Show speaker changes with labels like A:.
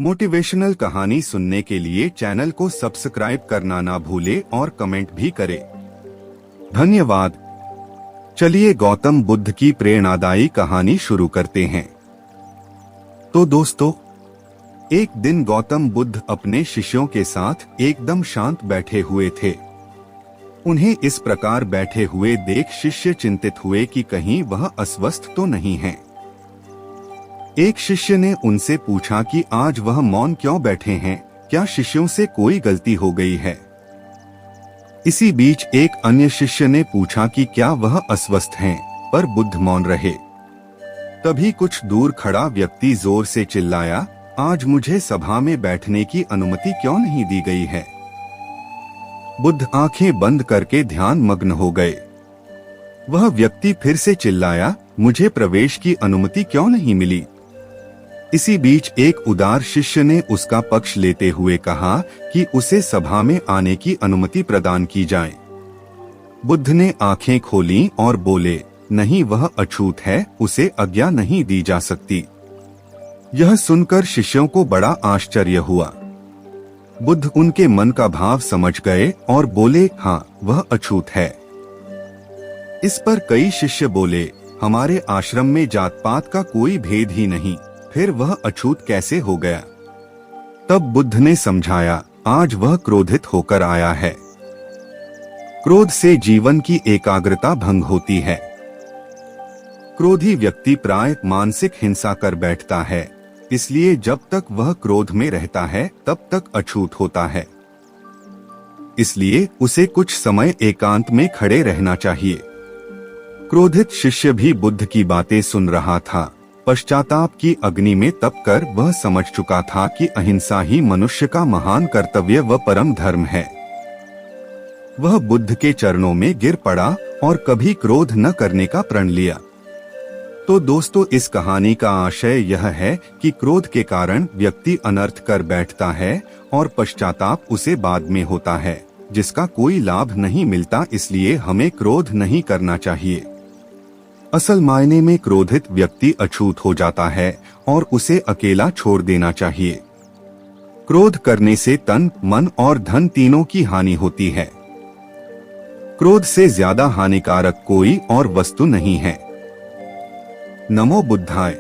A: Motivational कहानी सुनने के लिए चैनल को सब्सक्राइब करना ना भूले और कमेंट भी करें। धन्यवाद। चलिए गौतम बुद्ध की प्रेरणादायी कहानी शुरू करते हैं। तो दोस्तों, एक दिन गौतम बुद्ध अपने शिष्यों के साथ एकदम शांत बैठे हुए थे। उन्हें इस प्रकार बैठे हुए देख शिष्य चिंतित हुए कि कहीं वह अस्वस्थ तो नहीं है। एक शिष्य ने उनसे पूछा कि आज वह मौन क्यों बैठे हैं, क्या शिष्यों से कोई गलती हो गई है। इसी बीच एक अन्य शिष्य ने पूछा कि क्या वह अस्वस्थ हैं, पर बुद्ध मौन रहे। तभी कुछ दूर खड़ा व्यक्ति जोर से चिल्लाया, आज मुझे सभा में बैठने की अनुमति क्यों नहीं दी गई है। बुद्ध आंखें बंद करके ध्यान मग्न हो गए। वह व्यक्ति फिर से चिल्लाया, मुझे प्रवेश की अनुमति क्यों नहीं मिली। इसी बीच एक उदार शिष्य ने उसका पक्ष लेते हुए कहा कि उसे सभा में आने की अनुमति प्रदान की जाए। बुद्ध ने आंखें खोलीं और बोले, नहीं, वह अछूत है, उसे आज्ञा नहीं दी जा सकती। यह सुनकर शिष्यों को बड़ा आश्चर्य हुआ। बुद्ध उनके मन का भाव समझ गए और बोले, हाँ, वह अछूत है। इस पर कई शिष्य बोले, हमारे आश्रम में जात पात का कोई भेद ही नहीं, फिर वह अछूत कैसे हो गया। तब बुद्ध ने समझाया, आज वह क्रोधित होकर आया है। क्रोध से जीवन की एकाग्रता भंग होती है। क्रोधी व्यक्ति प्राय मानसिक हिंसा कर बैठता है, इसलिए जब तक वह क्रोध में रहता है तब तक अछूत होता है। इसलिए उसे कुछ समय एकांत में खड़े रहना चाहिए। क्रोधित शिष्य भी बुद्ध की बातें सुन रहा था। पश्चाताप की अग्नि में तपकर वह समझ चुका था कि अहिंसा ही मनुष्य का महान कर्तव्य व परम धर्म है। वह बुद्ध के चरणों में गिर पड़ा और कभी क्रोध न करने का प्रण लिया। तो दोस्तों, इस कहानी का आशय यह है कि क्रोध के कारण व्यक्ति अनर्थ कर बैठता है और पश्चाताप उसे बाद में होता है, जिसका कोई लाभ नहीं मिलता। इसलिए हमें क्रोध नहीं करना चाहिए। असल मायने में क्रोधित व्यक्ति अछूत हो जाता है और उसे अकेला छोड़ देना चाहिए। क्रोध करने से तन, मन और धन तीनों की हानि होती है। क्रोध से ज्यादा हानिकारक कोई और वस्तु नहीं है। नमो बुद्धाय।